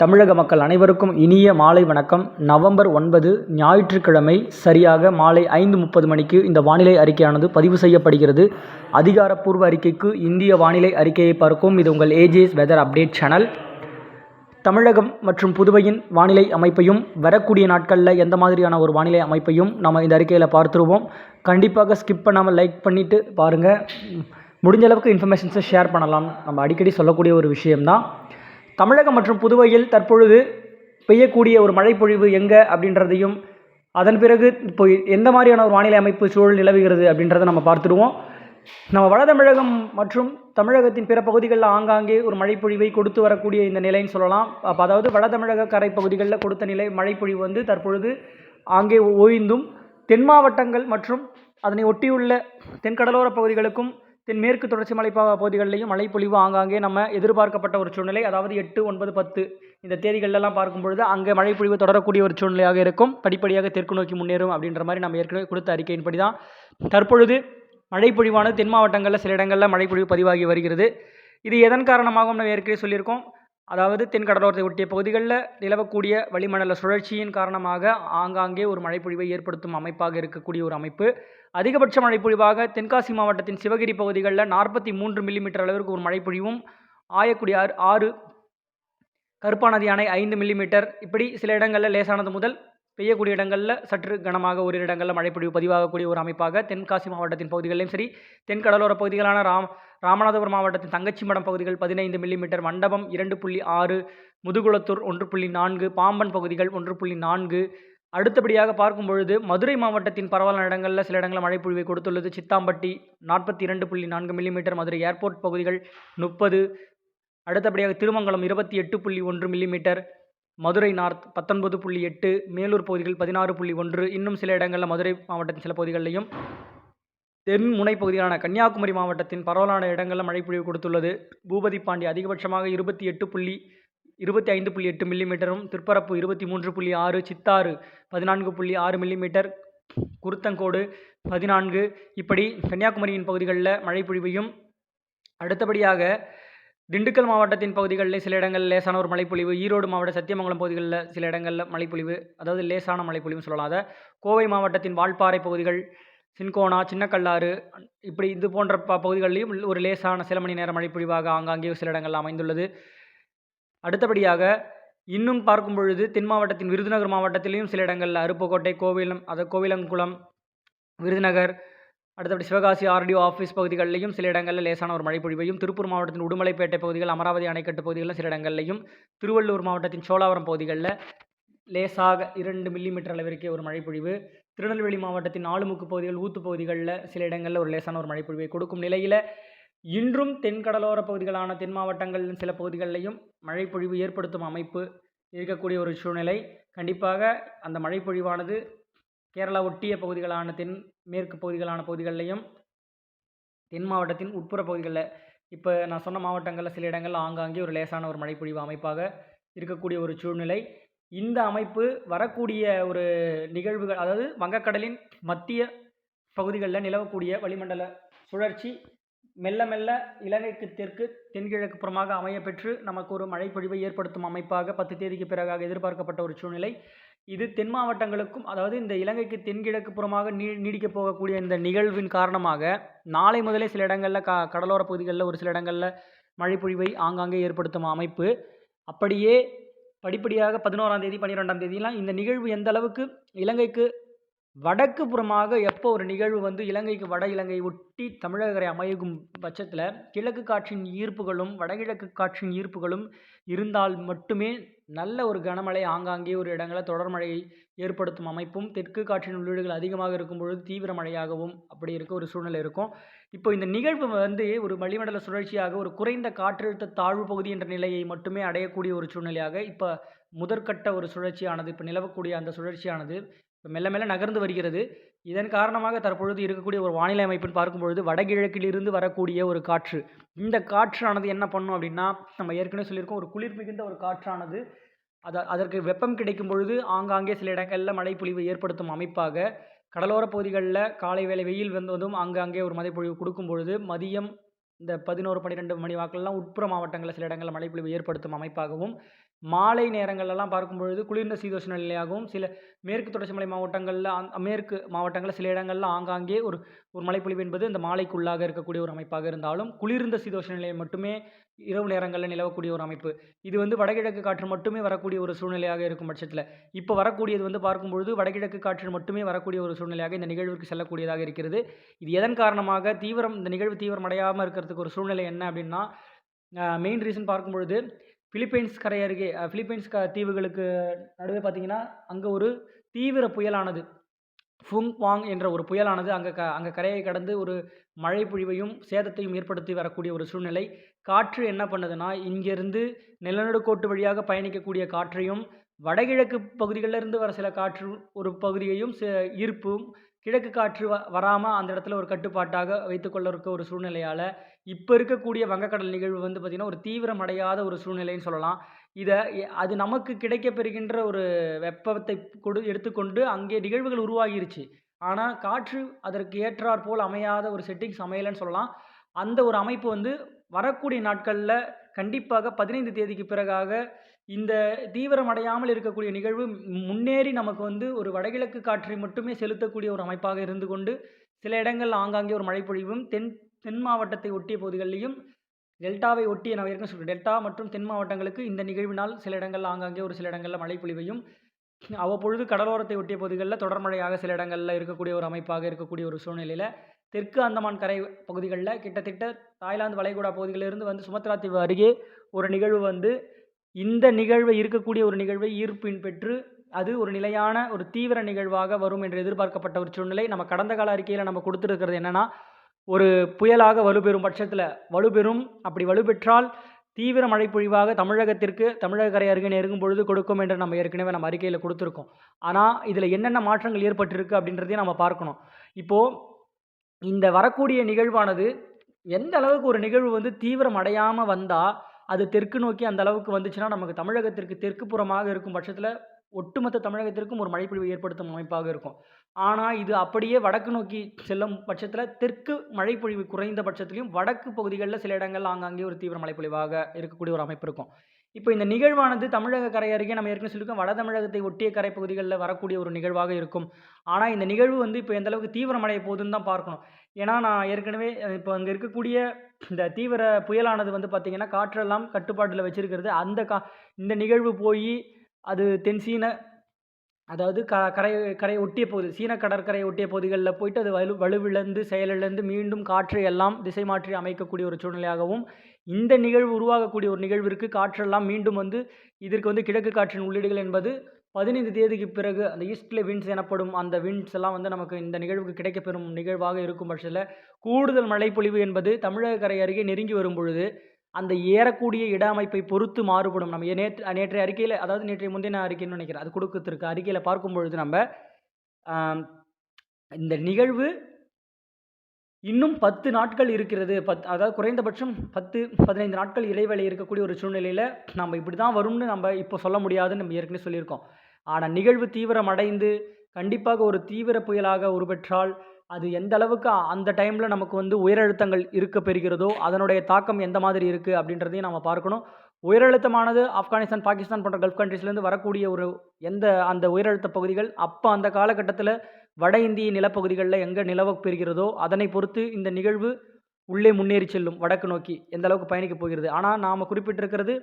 தமிழக மக்கள் அனைவருக்கும் இனிய மாலை வணக்கம். நவம்பர் 9 ஞாயிற்றுக்கிழமை சரியாக மாலை 5:30 மணிக்கு இந்த வானிலை அறிக்கையானது பதிவு செய்யப்படுகிறது. அதிகாரப்பூர்வ அறிக்கைக்கு இந்திய வானிலை அறிக்கையை பார்க்கும் இது உங்கள் ஏஜேஎஸ் வெதர் அப்டேட் சேனல். தமிழகம் மற்றும் புதுவையின் வானிலை அமைப்பையும் வரக்கூடிய நாட்களில் எந்த மாதிரியான ஒரு வானிலை அமைப்பையும் நம்ம இந்த அறிக்கையில் பார்த்துருவோம். கண்டிப்பாக ஸ்கிப் பண்ணாமல் லைக் பண்ணிவிட்டு பாருங்கள். முடிஞ்ச அளவுக்கு இன்ஃபர்மேஷன்ஸை ஷேர் பண்ணலாம். நம்ம அடிக்கடி சொல்லக்கூடிய ஒரு விஷயம்தான். தமிழகம் மற்றும் புதுவையில் தற்பொழுது பெய்யக்கூடிய ஒரு மழைப்பொழிவு எங்கே அப்படின்றதையும், அதன் பிறகு இப்போ எந்த மாதிரியான ஒரு வானிலை அமைப்பு சூழல் நிலவுகிறது அப்படின்றத நம்ம பார்த்துடுவோம். நம்ம வட தமிழகம் மற்றும் தமிழகத்தின் பிற பகுதிகளில் ஆங்காங்கே ஒரு மழைப்பொழிவை கொடுத்து வரக்கூடிய இந்த நிலைன்னு சொல்லலாம். அப்போ அதாவது வட தமிழக கரை பகுதிகளில் கொடுத்த நிலை மழைப்பொழிவு வந்து தற்பொழுது ஆங்கே ஓய்ந்தும், தென் மாவட்டங்கள் மற்றும் அதனை ஒட்டியுள்ள தென்கடலோர பகுதிகளுக்கும் தென்மேற்கு தொடர்ச்சி மலை பகுதிகளிலையும் மழைப்பொழிவு ஆங்காங்கே நம்ம எதிர்பார்க்கப்பட்ட ஒரு சூழ்நிலை. அதாவது 8, 9, 10 இந்த தேதிகளெல்லாம் பார்க்கும்பொழுது அங்கே மழைப்பொழிவு தொடரக்கூடிய ஒரு சூழ்நிலையாக இருக்கும். படிப்படியாக தெற்கு நோக்கி முன்னேறும் அப்படின்ற மாதிரி நம்ம ஏற்கனவே கொடுத்த அறிக்கையின்படி தான் தற்பொழுது மழைப்பொழிவானது தென் மாவட்டங்களில் சில இடங்களில் மழைப்பொழிவு பதிவாகி வருகிறது. இது எதன் காரணமாகவும் நம்ம ஏற்கனவே சொல்லியிருக்கோம். அதாவது தென் கடலோரத்தை ஒட்டிய பகுதிகளில் நிலவக்கூடிய வளிமண்டல சுழற்சியின் காரணமாக ஆங்காங்கே ஒரு மழைப்பொழிவை ஏற்படுத்தும் அமைப்பாக இருக்கக்கூடிய ஒரு அமைப்பு. அதிகபட்ச மழைப்பொழிவாக தென்காசி மாவட்டத்தின் சிவகிரி பகுதிகளில் 43 மில்லிமீட்டர் அளவிற்கு ஒரு மழைப்பொழிவும், ஆயக்குடி ஆறு, கருப்பாநதி அணை 5 மில்லிமீட்டர், இப்படி சில இடங்களில் லேசானது முதல் பெய்யக்கூடிய இடங்களில் சற்று கனமாக ஒரு இடங்களில் மழைப்பொழிவு பதிவாகக்கூடிய ஒரு அமைப்பாக தென்காசி மாவட்டத்தின் பகுதிகளிலும் சரி, தென் கடலோர பகுதிகளான ராமநாதபுரம் மாவட்டத்தின் தங்கச்சிமடம் பகுதிகள் 15 மில்லிமீட்டர், மண்டபம் 2.6, முதுகுளத்தூர் 1.4, பாம்பன் பகுதிகள் 1.4. அடுத்தபடியாக பார்க்கும் பொழுது மதுரை மாவட்டத்தின் பரவலான இடங்களில் சில இடங்களில் மழைப்பொழிவை கொடுத்துள்ளது. சித்தாம்பட்டி 42.4 மில்லிமீட்டர், மதுரை ஏர்போர்ட் பகுதிகள் 30. அடுத்தபடியாக திருமங்கலம் 28.1 மில்லிமீட்டர், மதுரை நார்த் 19.8, மேலூர் பகுதிகள் 16.1. இன்னும் சில இடங்களில் மதுரை மாவட்டத்தின் சில பகுதிகளிலையும் தென் முனை பகுதியான கன்னியாகுமரி மாவட்டத்தின் பரவலான இடங்களில் மழைப்பொழிவு கொடுத்துள்ளது. பூபதிப்பாண்டி அதிகபட்சமாக 25.8 மில்லிமீட்டரும், திருப்பரப்பு 23.6, சித்தாறு 14.6 மில்லிமீட்டர், குருத்தங்கோடு 14, இப்படி கன்னியாகுமரியின் பகுதிகளில் மழைப்பொழிவையும், அடுத்தபடியாக திண்டுக்கல் மாவட்டத்தின் பகுதிகளில் சில இடங்களில் லேசான ஒரு மழைப்பொழிவு, ஈரோடு மாவட்ட சத்தியமங்கலம் பகுதிகளில் சில இடங்களில் மழைப்பொழிவு, அதாவது லேசான மழைப்பொழிவுன்னு சொல்லலாம். அதை கோவை மாவட்டத்தின் வால்பாறை பகுதிகள், சின்கோனா, சின்னக்கல்லாறு, இப்படி இது போன்ற பகுதிகளிலையும் ஒரு லேசான சில மணி நேர மழைப்பொழிவாக ஆங்காங்கே சில இடங்களில் அமைந்துள்ளது. அடுத்தபடியாக இன்னும் பார்க்கும் பொழுது தென் மாவட்டத்தின் விருதுநகர் மாவட்டத்திலையும் சில இடங்களில் அருப்புக்கோட்டை, கோவிலங்குளம், விருதுநகர், அடுத்தபடி சிவகாசி ஆர்டிஓ ஆஃபீஸ் பகுதிகளிலையும் சில இடங்களில் லேசான ஒரு மழைப்பொழிவையும், திருப்பூர் மாவட்டத்தின் உடுமலைப்பேட்டை பகுதிகள், அமராவதி அணைக்கட்டு பகுதிகளில் சில இடங்களிலையும், திருவள்ளூர் மாவட்டத்தின் சோழாவரம் பகுதிகளில் லேசாக 2 மில்லிமீட்டர் அளவிற்கு ஒரு மழைப்பொழிவு, திருநெல்வேலி மாவட்டத்தின் ஆளுமுக்கு பகுதிகள், ஊத்து பகுதிகளில் சில இடங்களில் ஒரு லேசான ஒரு மழைப்பொழிவை கொடுக்கும் நிலையில் இன்றும் தென்கடலோர பகுதிகளான தென் மாவட்டங்களின் சில பகுதிகளிலையும் மழைப்பொழிவு ஏற்படுத்தும் அமைப்பு இருக்கக்கூடிய ஒரு சூழ்நிலை. கண்டிப்பாக அந்த மழைப்பொழிவானது கேரளா ஒட்டிய பகுதிகளான தென் மேற்கு பகுதிகளிலையும், தென் மாவட்டத்தின் உட்புற பகுதிகளில் இப்போ நான் சொன்ன மாவட்டங்களில் சில இடங்களில் ஆங்காங்கே ஒரு லேசான ஒரு மழைப்பொழிவு அமைப்பாக இருக்கக்கூடிய ஒரு சூழ்நிலை. இந்த அமைப்பு வரக்கூடிய ஒரு நிகழ்வுகள், அதாவது வங்கக்கடலின் மத்திய பகுதிகளில் நிலவக்கூடிய வளிமண்டல சுழற்சி மெல்ல மெல்ல இலங்கைக்கு தெற்கு தென்கிழக்கு புறமாக அமைய பெற்று நமக்கு ஒரு மழைப்பொழிவை ஏற்படுத்தும் அமைப்பாக 10 தேதிக்கு பிறகாக எதிர்பார்க்கப்பட்ட ஒரு சூழ்நிலை. இது தென் மாவட்டங்களுக்கும், அதாவது இந்த இலங்கைக்கு தென்கிழக்கு புறமாக நீடிக்கப் போகக்கூடிய இந்த நிகழ்வின் காரணமாக நாளை முதலே சில இடங்களில் கடலோர பகுதிகளில் ஒரு சில இடங்களில் மழைப்பொழிவை ஆங்காங்கே ஏற்படுத்தும் அமைப்பு. அப்படியே படிப்படியாக 11ஆம் தேதி 12ஆம் தேதியெல்லாம் இந்த நிகழ்வு எந்த அளவுக்கு இலங்கைக்கு வடக்கு புறமாக எப்போ ஒரு நிகழ்வு வந்து இலங்கைக்கு வட இலங்கை ஒட்டி தமிழகரை அமையும் பட்சத்தில் கிழக்கு காற்றின் ஈர்ப்புகளும் வடகிழக்கு காற்றின் ஈர்ப்புகளும் இருந்தால் மட்டுமே நல்ல ஒரு கனமழை ஆங்காங்கே ஒரு இடங்களில் தொடர்மழையை ஏற்படுத்தும் அமைப்பும், தெற்கு காற்றின் உள்ளீடுகள் அதிகமாக இருக்கும் பொழுது தீவிர மழையாகவும் அப்படி இருக்க ஒரு சூழ்நிலை இருக்கும். இப்போ இந்த நிகழ்வு வந்து ஒரு வளிமண்டல சுழற்சியாக ஒரு குறைந்த காற்றழுத்த தாழ்வு பகுதி என்ற நிலையை மட்டுமே அடையக்கூடிய ஒரு சூழ்நிலையாக இப்போ முதற்கட்ட ஒரு சுழற்சியானது, இப்போ நிலவக்கூடிய அந்த சுழற்சியானது இப்போ மெல்ல மெல்ல நகர்ந்து வருகிறது. இதன் காரணமாக தற்பொழுது இருக்கக்கூடிய ஒரு வானிலை அமைப்புன்னு பார்க்கும்பொழுது வடகிழக்கிலிருந்து வரக்கூடிய ஒரு காற்று, இந்த காற்றானது என்ன பண்ணும் அப்படின்னா, நம்ம ஏற்கனவே சொல்லியிருக்கோம், ஒரு குளிர் மிகுந்த ஒரு காற்றானது அதற்கு வெப்பம் கிடைக்கும் பொழுது ஆங்காங்கே சில இடங்களில் மழைப்பொழிவு ஏற்படுத்தும் அமைப்பாக கடலோர பகுதிகளில் காலை வேளை வெயில் வந்ததும் ஆங்காங்கே ஒரு மழைப்பொழிவு கொடுக்கும் பொழுது மதியம் இந்த 11, 12 மணி வாக்கிலெல்லாம் உட்புற மாவட்டங்களில் சில இடங்களில் மழைப்பொழிவு ஏற்படுத்தும் அமைப்பாகவும், மாலை நேரங்கள்லாம் பார்க்கும்பொழுது குளிர்ந்த சீதோஷ்ண நிலையாகவும், சில மேற்கு தொடர்ச்சி மலை மாவட்டங்கள்ல மேற்கு மாவட்டங்கள்ல சில இடங்கள்ல ஆங்காங்கே ஒரு ஒரு மழைப்பொழிவு என்பது அந்த மாலைக்குள்ளாக இருக்கக்கூடிய ஒரு அமைப்பாக இருந்தாலும், குளிர்ந்த சீதோஷ்ண நிலை மட்டுமே இரவு நேரங்கள்ல நிலவக்கூடிய ஒரு அமைப்பு. இது வந்து வடகிழக்கு காற்று மட்டுமே வரக்கூடிய ஒரு சூழ்நிலையாக இருக்கும் பட்சத்தில, இப்ப வரக்கூடியது வந்து பார்க்கும்பொழுது வடகிழக்கு காற்று மட்டுமே வரக்கூடிய ஒரு சூழ்நிலையாக இந்த நிகழ்விற்கு செல்லக்கூடியதாக இருக்கிறது. இது எதன் காரணமாக இந்த நிகழ்வு தீவிரமடையாம இருக்கிறதுக்கு ஒரு சூழ்நிலை என்ன அப்டின்னா, மெயின் ரீசன் பார்க்கும்பொழுது பிலிப்பைன்ஸ் கரை அருகே பிலிப்பைன்ஸ் தீவுகளுக்கு நடுவே பார்த்தீங்கன்னா, அங்க ஒரு தீவிர புயலானது ஃபுங் வாங் என்ற ஒரு புயலானது அங்க கரையை கடந்து ஒரு மழை பொழிவையும், சேதத்தையும் ஏற்படுத்தி வரக்கூடிய ஒரு சூழ்நிலை. காற்று என்ன பண்ணுதுன்னா, இங்கேருந்து நிலநடுக்கோட்டு வழியாக பயணிக்கக்கூடிய காற்றையும், வடகிழக்கு பகுதிகள்ல இருந்து வர சில காற்று ஒரு பகுதியையும் ஈர்ப்பும், கிழக்கு காற்று வராம அந்த இடத்துல ஒரு கட்டுப்பாட்டாக வைத்துக்கொள்ள இருக்க ஒரு சூழ்நிலையால, இப்ப இருக்கக்கூடிய வங்கக்கடல் நிகழ்வு வந்து பார்த்தீங்கன்னா, ஒரு தீவிரமடையாத ஒரு சூழ்நிலைன்னு சொல்லலாம். இத அது நமக்கு கிடைக்கப்பெறுகின்ற ஒரு வெப்பத்தை எடுத்துக்கொண்டு அங்கே நிகழ்வுகள் உருவாகிருச்சு. ஆனா, காற்று அதற்கு ஏற்றார் போல் அமையாத ஒரு செட்டிங்ஸ் அமையலன்னு சொல்லலாம். அந்த ஒரு அமைப்பு வந்து வரக்கூடிய நாட்கள்ல கண்டிப்பாக 15 தேதிக்கு பிறகாக இந்த தீவிரமடையாமல் இருக்கக்கூடிய நிகழ்வு முன்னேறி நமக்கு வந்து ஒரு வடகிழக்கு காற்றை மட்டுமே செலுத்தக்கூடிய ஒரு அமைப்பாக இருந்து கொண்டு, சில இடங்கள்ல ஆங்காங்கே ஒரு மழைப்பொழிவும், தென் மாவட்டத்தை ஒட்டிய பகுதிகள்லயும், டெல்டாவை ஒட்டிய நான் ஏற்கனவே சொல்றேன். டெல்டா மற்றும் தென் மாவட்டங்களுக்கு இந்த நிகழ்வினால் சில இடங்கள்ல ஆங்காங்கே ஒரு சில இடங்கள்ல மழைப்பொழிவையும், அவ்வப்பொழுது கடலோரத்தை ஒட்டிய பகுதிகள்ல தொடர் மழையாக சில இடங்கள்ல இருக்கக்கூடிய ஒரு அமைப்பாக இருக்கக்கூடிய ஒரு சூழ்நிலையில, தெற்கு அந்தமான் கரை பகுதிகள்ல கிட்டத்தட்ட தாய்லாந்து வளைகுடா பகுதிகளிலிருந்து வந்து சுமத்ரா தீவு அருகே ஒரு நிகழ்வு வந்து, இந்த இருக்கக்கூடிய ஒரு நிகழ்வை ஈர்ப்பின் பெற்று, அது ஒரு நிலையான ஒரு தீவிர நிகழ்வாக வரும் என்று எதிர்பார்க்கப்பட்ட ஒரு சூழ்நிலை. நம்ம கடந்த கால அறிக்கையில நம்ம குடுத்திருக்கிறது என்னன்னா, ஒரு புயலாக வலுப்பெறும் பட்சத்தில அப்படி வலுப்பெற்றால் தீவிர மழைப்பொழிவாக தமிழக கரை அருகே நெருங்கும் பொழுது கொடுக்கும் என்று நம்ம ஏற்கனவே நம்ம அறிக்கையில குடுத்திருக்கோம். ஆனா, இதில என்னென்ன மாற்றங்கள் ஏற்பட்டிருக்கு அப்படின்றதையும் நம்ம பார்க்கணும். இப்போ இந்த வரக்கூடிய நிகழ்வானது எந்த அளவுக்கு ஒரு நிகழ்வு வந்து தீவிரம் அடையாம வந்தா, அது தெற்கு நோக்கி அந்த அளவுக்கு வந்துச்சுன்னா, நமக்கு தமிழகத்திற்கு தெற்கு புறமாக இருக்கும் பட்சத்தில, ஒட்டுமொத்த தமிழகத்திற்கும் ஒரு மழைப்பொழிவு ஏற்படுத்தும் அமைப்பாக இருக்கும். ஆனா, இது அப்படியே வடக்கு நோக்கி செல்லும் பட்சத்தில, தெற்கு மழைப்பொழிவு குறைந்த பட்சத்திலயும், வடக்கு பகுதிகள்ல சில இடங்கள்ல ஆங்காங்கே ஒரு தீவிர மழைப்பொழிவாக இருக்கக்கூடிய ஒரு அமைப்பு இருக்கும். இப்போ இந்த நிகழ்வானது தமிழக கரை அருகே நம்ம ஏற்கனவே சொல்லியிருக்கோம், வட தமிழகத்தை ஒட்டிய கரை பகுதிகள்ல வரக்கூடிய ஒரு நிகழ்வாக இருக்கும். ஆனா, இந்த நிகழ்வு வந்து இப்ப எந்த அளவுக்கு தீவிரமடைய போகுதுன்னு தான் பார்க்கணும். ஏன்னா, நான் ஏற்கனவே இப்போ அங்க இருக்கக்கூடிய இந்த தீவிர புயலானது வந்து பார்த்தீங்கன்னா, காற்றெல்லாம் கட்டுப்பாட்டுல வச்சிருக்கிறது. இந்த நிகழ்வு போயி, அது தென்சீன அதாவது கரையை ஒட்டிய பகுதி, சீன கடற்கரையை ஒட்டிய பகுதிகள்ல போயிட்டு அது வலுவிழந்து, செயலிழந்து மீண்டும் காற்றை எல்லாம் திசை மாற்றி அமைக்கக்கூடிய ஒரு சூழ்நிலையாகவும், இந்த நிகழ்வு உருவாகக்கூடிய ஒரு நிகழ்விற்கு காற்றெல்லாம் மீண்டும் வந்து இதற்கு வந்து கிழக்கு காற்றின் உள்ளீடுகள் என்பது 15 தேதிக்கு பிறகு அந்த ஈஸ்ட்ல விண்ட்ஸ் எனப்படும் அந்த விண்ட்ஸ் எல்லாம் வந்து நமக்கு இந்த நிகழ்வுக்கு கிடைக்கப்பெறும் நிகழ்வாக இருக்கும் பட்சத்தில, கூடுதல் மழைப்பொழிவு என்பது தமிழக கரை அருகே நெருங்கி வரும் பொழுது, அந்த ஏறக்கூடிய இட அமைப்பை பொறுத்து மாறுபடும். நம்ம நேற்றைய அறிக்கையில அதாவது நேற்றைய முந்தின அறிக்கைன்னு நினைக்கிறேன். அது குடுத்திருக்க அறிக்கையில பார்க்கும்பொழுது நம்ப, அ இந்த நிகழ்வு இன்னும் 10 நாட்கள் இருக்கிறது. அதாவது குறைந்தபட்சம் 10, 15 நாட்கள் இடைவெளி இருக்கக்கூடிய ஒரு சூழ்நிலையில, நம்ம இப்படிதான் வரும்னு நம்ம இப்போ சொல்ல முடியாதுன்னு நம்ம ஏற்கனவே சொல்லியிருக்கோம். ஆனா நிகழ்வு தீவிரமடைந்து, கண்டிப்பாக ஒரு தீவிர புயலாக உருப்பெற்றால், அது எந்த அளவுக்கு அந்த டைம்ல நமக்கு வந்து உயரழுத்தங்கள் இருக்கப் பெறுகிறதோ, அதனுடைய தாக்கம் எந்த மாதிரி இருக்கு அப்படின்றதையும் நாம பார்க்கணும். உயரழுத்தமானது ஆப்கானிஸ்தான், பாகிஸ்தான் போன்ற கல்ஃப் கண்ட்ரீஸ்லேருந்து வரக்கூடிய அந்த உயரழுத்த பகுதிகள், அந்த காலகட்டத்தில வட இந்திய நிலப்பகுதிகள்ல எங்க நிலவப் பெறுகிறதோ, அதனை பொறுத்து இந்த நிகழ்வு உள்ளே முன்னேறி செல்லும். வடக்கு நோக்கி எந்த அளவுக்கு பயணிக்கப் போகிறது. ஆனா, நாம குறிப்பிட்டிருக்கிறது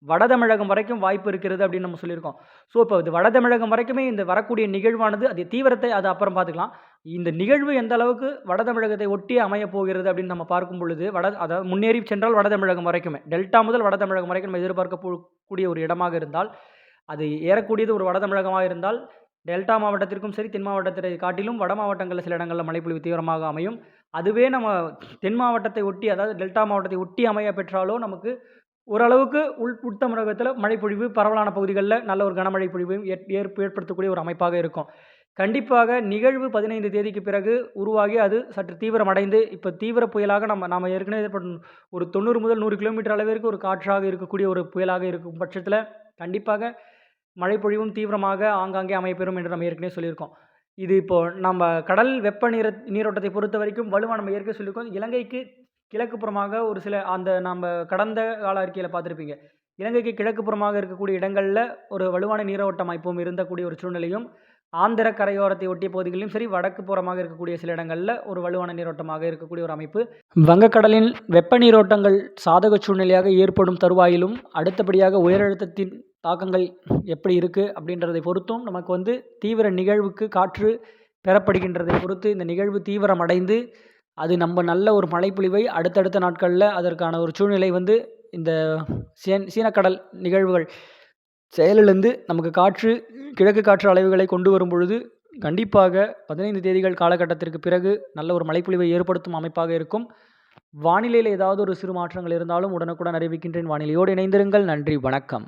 வட தமிழகம் வரைக்கும் வாய்ப்பு இருக்கிறது அப்படின்னு நம்ம சொல்லியிருக்கோம். ஸோ, இப்போ இது வட தமிழகம் வரைக்குமே இந்த வரக்கூடிய நிகழ்வானது அது தீவிரத்தை அது அப்புறம் பார்த்துக்கலாம். இந்த நிகழ்வு எந்த அளவுக்கு வட தமிழகத்தை ஒட்டி அமையப் போகிறது அப்படின்னு நம்ம பார்க்கும் பொழுது, அதாவது முன்னேறி சென்றால் வட தமிழகம் வரைக்குமே. டெல்டா முதல் வட தமிழகம் வரைக்கும் நம்ம எதிர்பார்க்க கூடிய ஒரு இடமாக இருந்தால், அது ஏறக்கூடியது ஒரு வட தமிழகமாக இருந்தால், டெல்டா மாவட்டத்திற்கும் சரி, தென் மாவட்டத்தை காட்டிலும் வட மாவட்டங்கள்ல சில இடங்கள்ல மழைப்பொழிவு தீவிரமாக அமையும். அதுவே நம்ம தென் மாவட்டத்தை ஒட்டி அதாவது டெல்டா மாவட்டத்தை ஒட்டி அமைய பெற்றாலோ நமக்கு ஓரளவுக்கு உள் தமிழகத்தில மழைப்பொழிவு பரவலான பகுதிகள்ல நல்ல ஒரு கனமழை பொழிவையும் ஏற்படுத்தக்கூடிய ஒரு அமைப்பாக இருக்கும். கண்டிப்பாக நிகழ்வு 15 தேதிக்கு பிறகு உருவாகி அது சற்று தீவிரமடைந்து, இப்ப தீவிர புயலாக நாம ஏற்கனவே ஒரு 90 முதல் 100 கிலோமீட்டர் அளவிற்கு ஒரு காற்றாக இருக்கக்கூடிய ஒரு புயலாக இருக்கும் பட்சத்தில, கண்டிப்பாக மழைப்பொழிவும் தீவிரமாக ஆங்காங்கே அமையப்பெறும் என்று நம்ம ஏற்கனவே சொல்லியிருக்கோம். இது இப்போ நம்ம கடல் நீரோட்டத்தை பொறுத்தவரைக்கும் வலுவா நம்ம ஏற்கனவே சொல்லியிருக்கோம். இலங்கைக்கு கிழக்கு புறமாக ஒரு சில நம்ம கடந்த கால அறிக்கையில பார்த்திருப்பீங்க. இலங்கைக்கு கிழக்கு புறமாக இருக்கக்கூடிய இடங்களில் ஒரு வலுவான நீரோட்ட அமைப்பும் இருந்தக்கூடிய ஒரு சூழ்நிலையும், ஆந்திர கரையோரத்தை ஒட்டிய பகுதிகளிலும் சரி, வடக்கு புறமாக இருக்கக்கூடிய சில இடங்களில் ஒரு வலுவான நீரோட்டமாக இருக்கக்கூடிய ஒரு அமைப்பு. வங்கக்கடலின் வெப்ப நீரோட்டங்கள் சாதக சூழ்நிலையாக ஏற்படும் தருவாயிலும், அடுத்தபடியாக உயரழுத்தத்தின் தாக்கங்கள் எப்படி இருக்குது அப்படின்றதை பொறுத்தும் நமக்கு தீவிர நிகழ்வுக்கு காற்று பெறப்படுகின்றதை பொறுத்து இந்த நிகழ்வு தீவிரமடைந்து அது நம்ம நல்ல ஒரு மழைப்பொழிவை அடுத்தடுத்த நாட்களில் அதற்கான ஒரு சூழ்நிலை இந்த சீனக்கடல் நிகழ்வுகள் செயலிலிருந்து நமக்கு கிழக்கு காற்று அலைவுகளை கொண்டு வரும் பொழுது கண்டிப்பாக 15 தேதிகள் காலகட்டத்திற்கு பிறகு நல்ல ஒரு மழைப்பொழிவை ஏற்படுத்தும் அமைப்பாக இருக்கும். வானிலையில் ஏதாவது ஒரு சிறு மாற்றங்கள் இருந்தாலும் உடனுக்குடன் அறிவிக்கின்றேன். வானிலையோடு இணைந்திருங்கள். நன்றி, வணக்கம்.